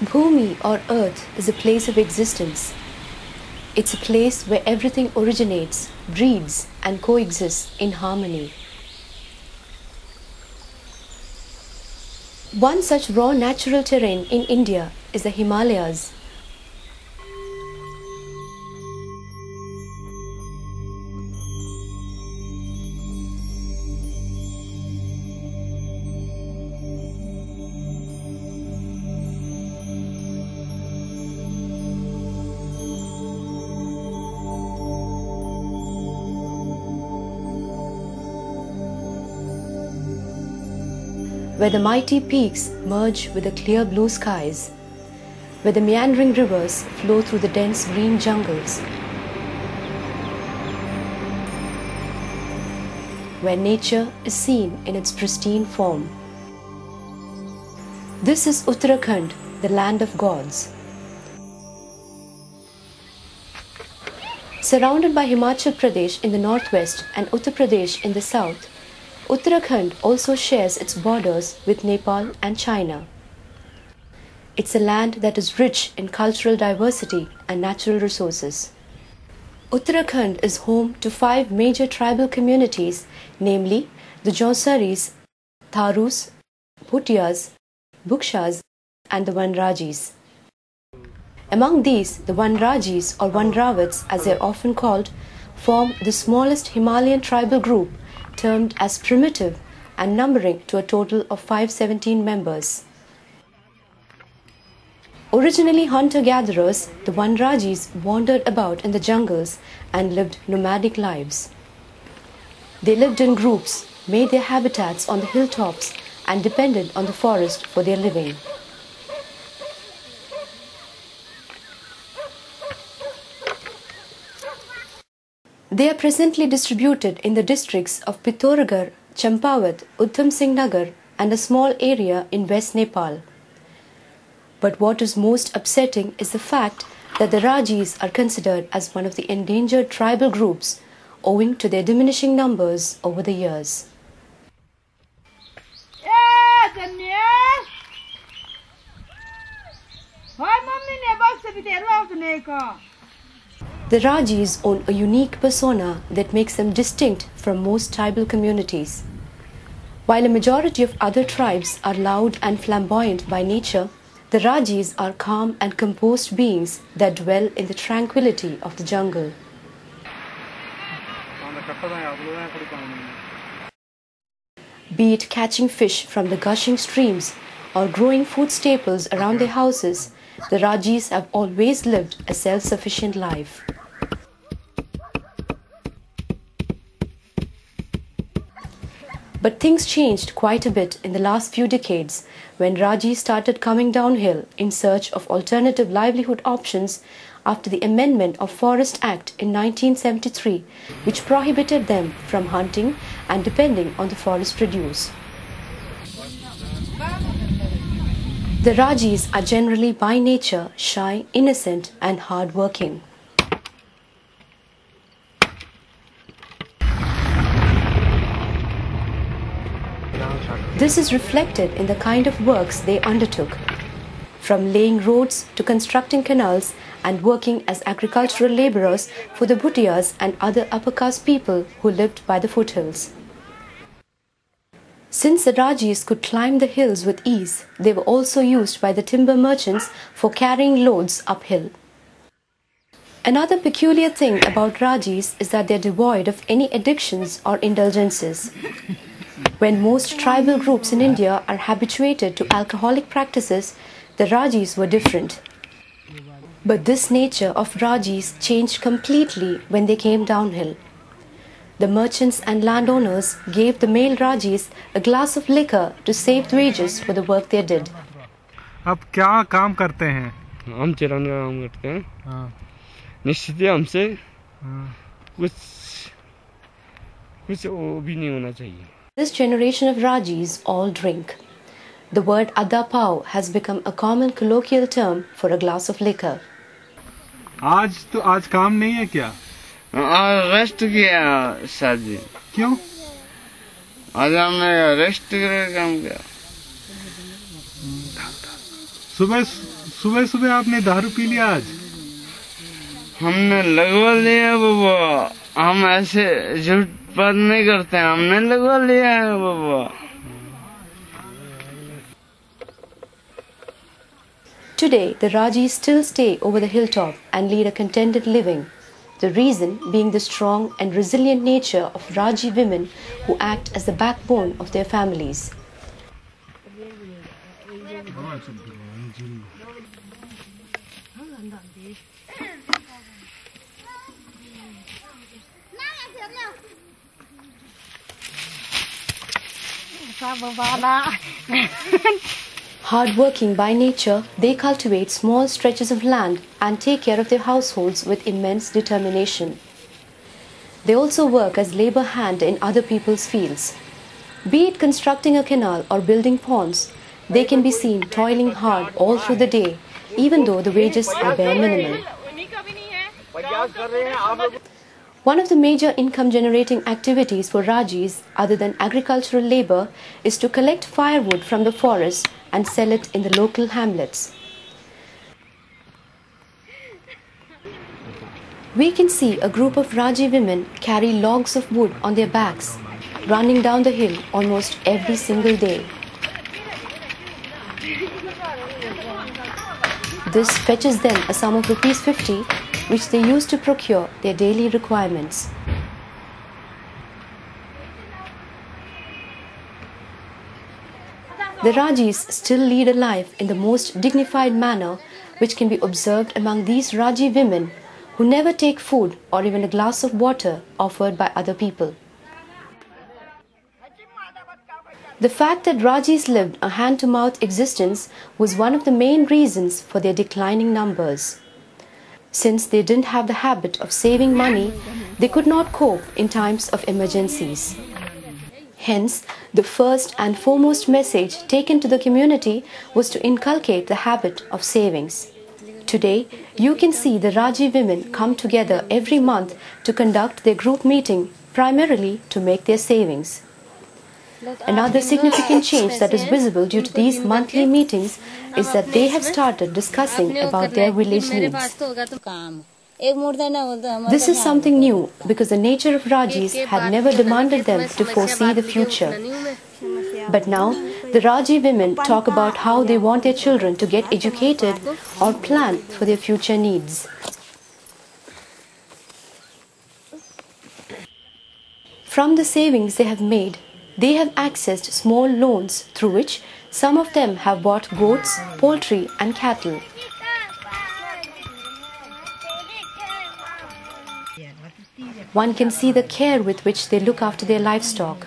Bhumi or earth is a place of existence. It's a place where everything originates, breeds, and coexists in harmony. One such raw natural terrain in India is the Himalayas. Where the mighty peaks merge with the clear blue skies, where the meandering rivers flow through the dense green jungles, where nature is seen in its pristine form. This is Uttarakhand, the land of gods. Surrounded by Himachal Pradesh in the northwest and Uttar Pradesh in the south, Uttarakhand also shares its borders with Nepal and China. It's a land that is rich in cultural diversity and natural resources. Uttarakhand is home to 5 major tribal communities, namely the Jausaris, Tharus, Bhutias, Bhukshas, and the Vanrajis. Among these, the Vanrajis or Vanravats, as they are often called, form the smallest Himalayan tribal group, termed as primitive and numbering to a total of 517 members. Originally hunter-gatherers, the Vanrajis wandered about in the jungles and lived nomadic lives. They lived in groups, made their habitats on the hilltops, and depended on the forest for their living. They are presently distributed in the districts of Pithoragarh, Champawat, Udham Singh Nagar, and a small area in West Nepal. But what is most upsetting is the fact that the Rajis are considered as one of the endangered tribal groups owing to their diminishing numbers over the years. The Rajis own a unique persona that makes them distinct from most tribal communities. While a majority of other tribes are loud and flamboyant by nature, the Rajis are calm and composed beings that dwell in the tranquility of the jungle. Be it catching fish from the gushing streams or growing food staples around their houses, the Rajis have always lived a self-sufficient life. But things changed quite a bit in the last few decades when Rajis started coming downhill in search of alternative livelihood options after the amendment of Forest Act in 1973, which prohibited them from hunting and depending on the forest produce. The Rajis are generally by nature shy, innocent, and hard-working. This is reflected in the kind of works they undertook, from laying roads to constructing canals and working as agricultural laborers for the Bhutias and other upper caste people who lived by the foothills. Since the Rajis could climb the hills with ease, they were also used by the timber merchants for carrying loads uphill. Another peculiar thing about Rajis is that they are devoid of any addictions or indulgences. When most tribal groups in India are habituated to alcoholic practices, the Rajis were different. But this nature of Rajis changed completely when they came downhill. The merchants and landowners gave the male Rajis a glass of liquor to save wages for the work they did. अब क्या काम करते हैं? हम चराने का काम करते हैं। निश्चित ही हमसे कुछ वो भी नहीं होना चाहिए। This generation of Rajis all drink. The word adda pav has become a common colloquial term for a glass of liquor. आज काम नहीं है क्या? रेस्ट किया सर जी। क्यों? आज हमने रेस्ट करके काम किया। सुबह सुबह सुबह आपने दारू पी लिया आज? हमने लगवा लिया बाबा, हम ऐसे झूठ बात नहीं करते, हमने लगवा लिया है बाबा। Today, the Rajis still stay over the hilltop and lead a contented living. The reason being the strong and resilient nature of Raji women who act as the backbone of their families. Hard-working by nature, they cultivate small stretches of land and take care of their households with immense determination. They also work as labor hand in other people's fields. Be it constructing a canal or building ponds, they can be seen toiling hard all through the day, even though the wages are bare minimum. One of the major income-generating activities for Rajis, other than agricultural labor, is to collect firewood from the forest and sell it in the local hamlets. We can see a group of Raji women carry logs of wood on their backs, running down the hill almost every single day. This fetches them a sum of ₹50, which they use to procure their daily requirements. The Rajis still lead a life in the most dignified manner, which can be observed among these Raji women who never take food or even a glass of water offered by other people. The fact that Rajis lived a hand-to-mouth existence was one of the main reasons for their declining numbers. Since they didn't have the habit of saving money, they could not cope in times of emergencies. Hence, the first and foremost message taken to the community was to inculcate the habit of savings. Today, you can see the Raji women come together every month to conduct their group meeting, primarily to make their savings. Another significant change that is visible due to these monthly meetings is that they have started discussing about their village needs. This is something new because the nature of Rajis had never demanded them to foresee the future. But now, the Raji women talk about how they want their children to get educated or plan for their future needs. From the savings they have made, they have accessed small loans through which some of them have bought goats, poultry and cattle. One can see the care with which they look after their livestock.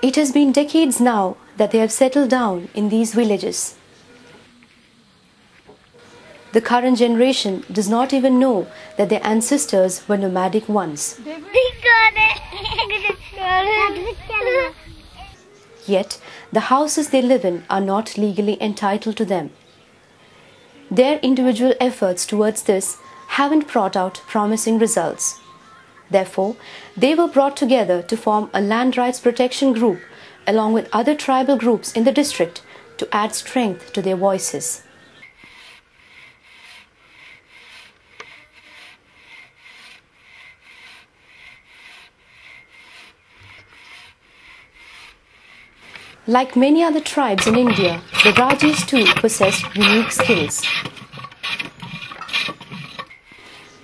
It has been decades now that they have settled down in these villages. The current generation does not even know that their ancestors were nomadic once. Yet, the houses they live in are not legally entitled to them. Their individual efforts towards this haven't brought out promising results. Therefore, they were brought together to form a land rights protection group along with other tribal groups in the district to add strength to their voices. Like many other tribes in India, the Rajis too possessed unique skills.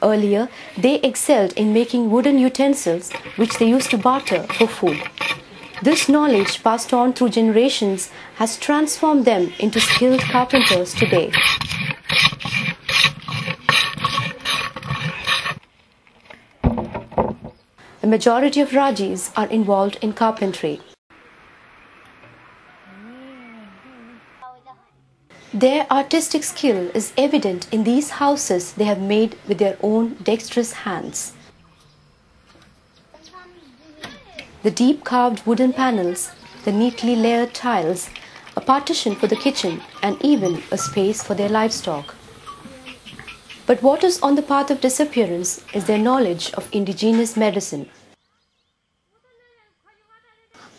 Earlier, they excelled in making wooden utensils which they used to barter for food. This knowledge passed on through generations has transformed them into skilled carpenters today. The majority of Rajis are involved in carpentry. Their artistic skill is evident in these houses they have made with their own dexterous hands. The deep carved wooden panels, the neatly layered tiles, a partition for the kitchen, and even a space for their livestock. But what is on the path of disappearance is their knowledge of indigenous medicine.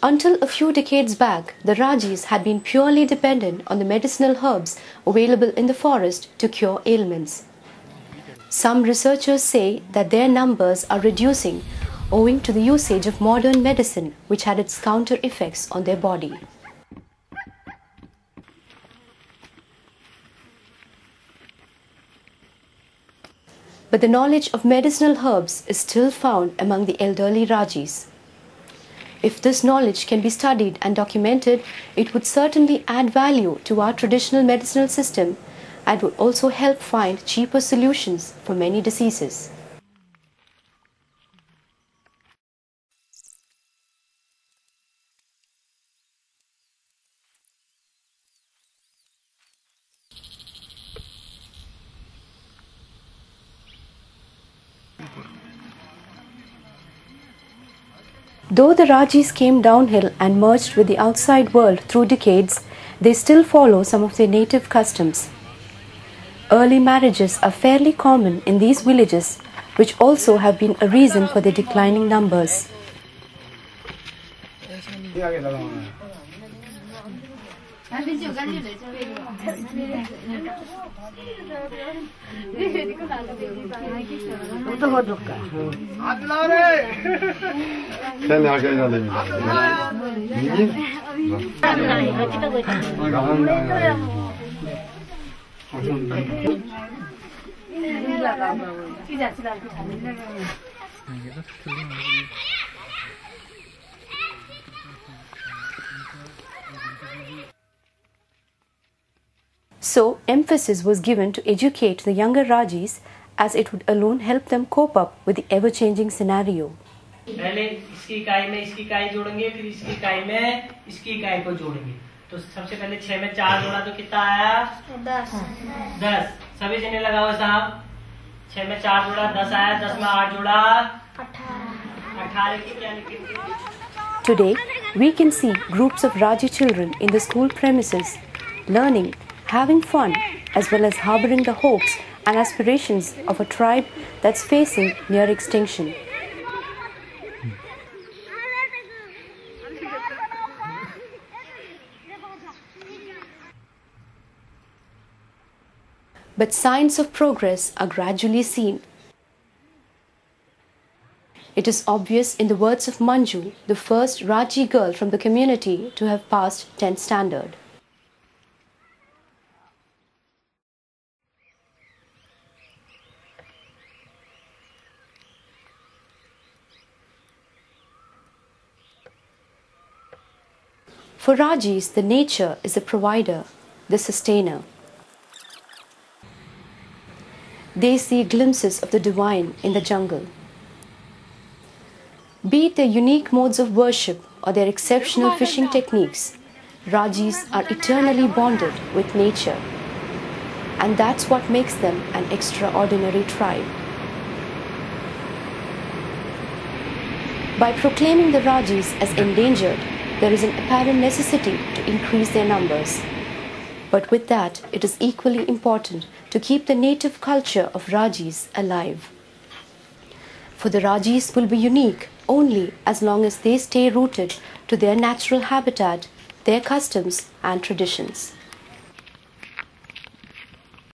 Until a few decades back, the Rajis had been purely dependent on the medicinal herbs available in the forest to cure ailments. Some researchers say that their numbers are reducing owing to the usage of modern medicine, which had its counter effects on their body. But the knowledge of medicinal herbs is still found among the elderly Rajis. If this knowledge can be studied and documented, it would certainly add value to our traditional medicinal system and would also help find cheaper solutions for many diseases. Though the Rajis came downhill and merged with the outside world through decades, they still follow some of their native customs. Early marriages are fairly common in these villages, which also have been a reason for their declining numbers. So, emphasis was given to educate the younger Rajis, as it would alone help them cope up with the ever-changing scenario. पहले इसकी इकाई में इसकी इकाई जोड़ेंगे, फिर इसकी इकाई में इसकी इकाई को जोड़ेंगे। तो सबसे पहले 6 में 4 जोड़ा तो कितना आया? 10। सभी जने लगाओ साहब। 6 में 4 जोड़ा 10 आया, 10 में 8 जोड़ा 18 की क्या लिखेंगे? Today, we can see groups of Raji children in the school premises, learning, having fun, as well as harboring the hopes and aspirations of a tribe that's facing near extinction. But signs of progress are gradually seen. It is obvious in the words of Manju, the first Raji girl from the community to have passed 10th standard. For Rajis, the nature is the provider, the sustainer. They see glimpses of the divine in the jungle. Be it their unique modes of worship or their exceptional fishing techniques, Rajis are eternally bonded with nature. And that's what makes them an extraordinary tribe. By proclaiming the Rajis as endangered, there is an apparent necessity to increase their numbers. But with that, it is equally important to keep the native culture of Rajis alive. For the Rajis will be unique only as long as they stay rooted to their natural habitat, their customs and traditions.